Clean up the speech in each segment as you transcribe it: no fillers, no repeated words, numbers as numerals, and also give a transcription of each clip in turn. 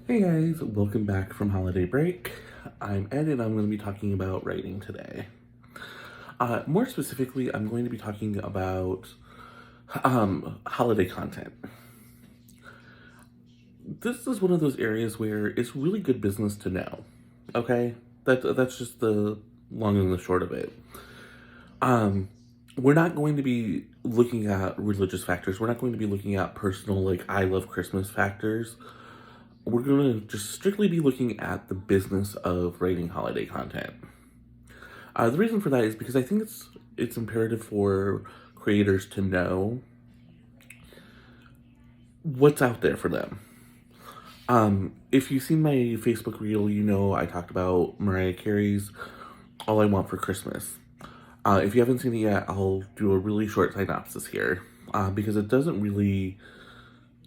Hey guys, welcome back from holiday break. I'm Ed and I'm going to be talking about writing today. More specifically, I'm going to be talking about holiday content. This is one of those areas where it's really good business to know. Okay? That's just the long and the short of it. Um, we're not going to be looking at religious factors. We're not going to be looking at personal, like, I love Christmas factors. We're going to just strictly be looking at the business of writing holiday content. The reason for that is because I think it's imperative for creators to know what's out there for them. If you've seen my Facebook reel, you know I talked about Mariah Carey's "All I Want for Christmas." If you haven't seen it yet, I'll do a really short synopsis here because it doesn't really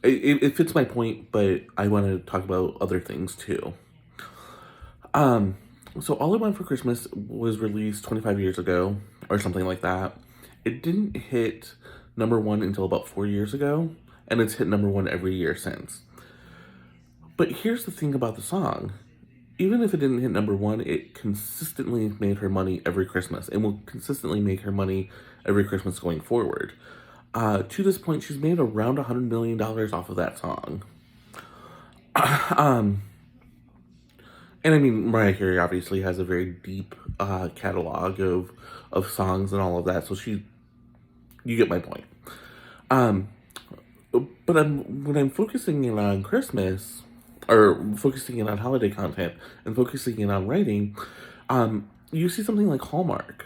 it fits my point, but I want to talk about other things too. Um, so All I Want for Christmas was released 25 years ago or something like that. It didn't hit number one until about 4 years ago, and it's hit number one every year since. But here's the thing about the song. Even if it didn't hit number one, it consistently made her money every Christmas and will consistently make her money every Christmas going forward. To this point, she's made around $100 million off of that song. um, And I mean, Mariah Carey obviously has a very deep catalog of songs and all of that. So you get my point. Um, but when I'm focusing in on Christmas, or focusing in on holiday content, and focusing in on writing, you see something like Hallmark.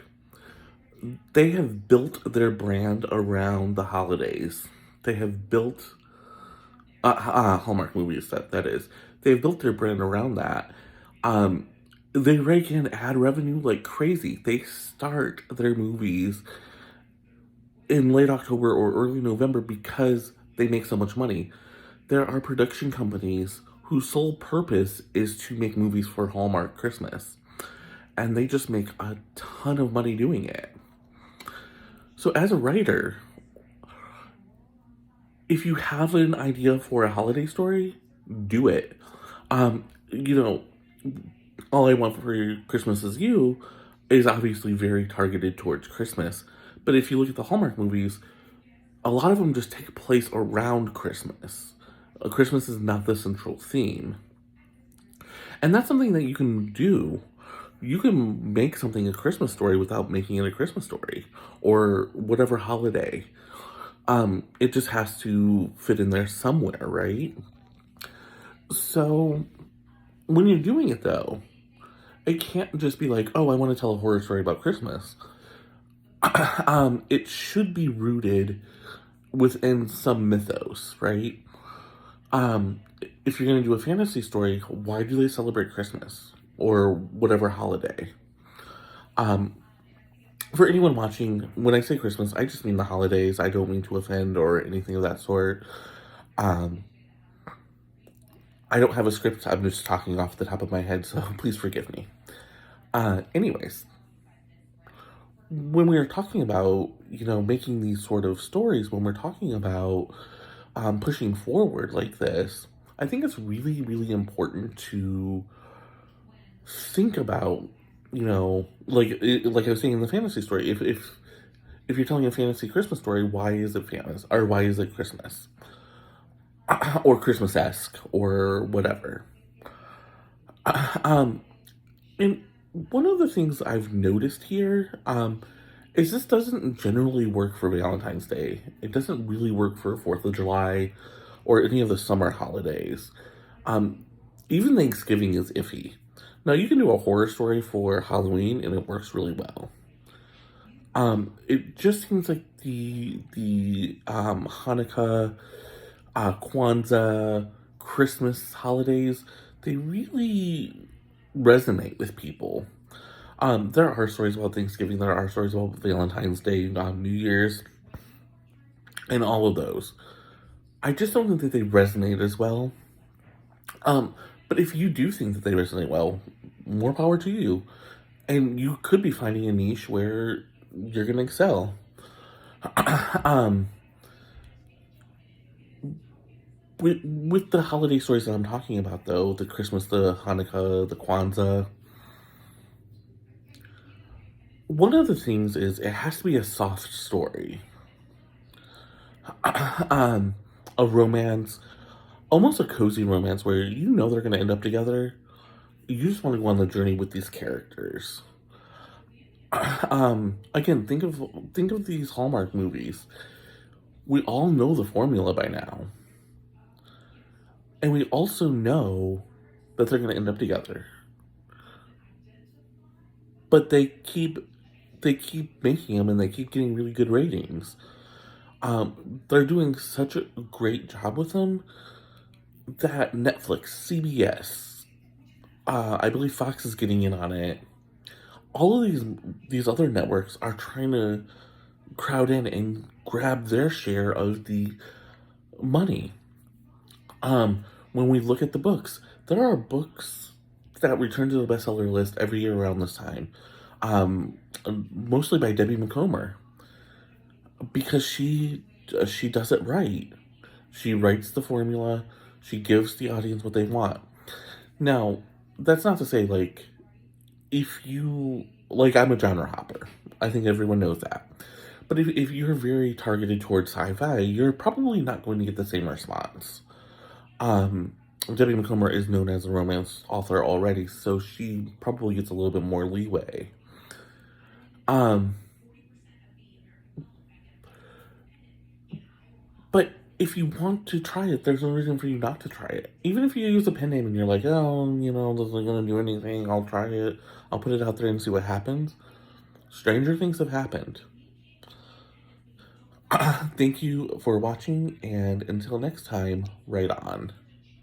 They have built their brand around the holidays. They have built Hallmark movies. That is. They've built their brand around that. Um, they rake in ad revenue like crazy. They start their movies in late October or early November because they make so much money. There are production companies whose sole purpose is to make movies for Hallmark Christmas, and they just make a ton of money doing it. So, as a writer, if you have an idea for a holiday story, do it. You know, All I Want for Christmas Is You is obviously very targeted towards Christmas. But if you look at the Hallmark movies, a lot of them just take place around Christmas. Christmas is not the central theme. And that's something that you can do. You can make something a Christmas story without making it a Christmas story or whatever holiday. It just has to fit in there somewhere, right? So when you're doing it though, it can't just be like, oh, I want to tell a horror story about Christmas. It should be rooted within some mythos, right? Um, if you're gonna do a fantasy story, why do they celebrate Christmas or whatever holiday? Um, for anyone watching, when I say Christmas, I just mean the holidays. I don't mean to offend or anything of that sort. Um, I don't have a script. I'm just talking off the top of my head, so please forgive me. Anyways, when we are talking about, making these sort of stories, when we're talking about pushing forward like this, I think it's really, really important to think about, like I was saying in the fantasy story, if you're telling a fantasy Christmas story, why is it fantasy or why is it Christmas or Christmas-esque or whatever? Um, and one of the things I've noticed here is this doesn't generally work for Valentine's Day. It doesn't really work for 4th of July or any of the summer holidays. Um, Even Thanksgiving is iffy. Now, you can do a horror story for Halloween and it works really well. It just seems like the Hanukkah, Kwanzaa, Christmas holidays, they really resonate with people. There are stories about Thanksgiving, there are stories about Valentine's Day, New Year's, and all of those. I just don't think that they resonate as well. Um, but if you do think that they resonate well, more power to you. And you could be finding a niche where you're gonna excel. um, With the holiday stories that I'm talking about, though, the Christmas, the Hanukkah, the Kwanzaa, one of the things is it has to be a soft story. um, a romance, almost a cozy romance where you know they're going to end up together. You just want to go on the journey with these characters. Again, think of these Hallmark movies. We all know the formula by now. And we also know that they're going to end up together. But they keep making them and they keep getting really good ratings. They're doing such a great job with them that Netflix, CBS, I believe Fox is getting in on it. All of these other networks are trying to crowd in and grab their share of the money. When we look at the books, there are books that return to the bestseller list every year around this time. Um, Mostly by Debbie McComber because she does it right. She writes the formula. She gives the audience what they want. Now, that's not to say like if you like I'm a genre hopper. I think everyone knows that. But if you're very targeted towards sci-fi, you're probably not going to get the same response. Um, Debbie McComber is known as a romance author already, so she probably gets a little bit more leeway. Um, but if you want to try it, there's no reason for you not to try it. Even if you use a pen name and you're like, oh, this isn't gonna do anything, I'll try it. I'll put it out there and see what happens. Stranger things have happened. Thank you for watching, and until next time, right on.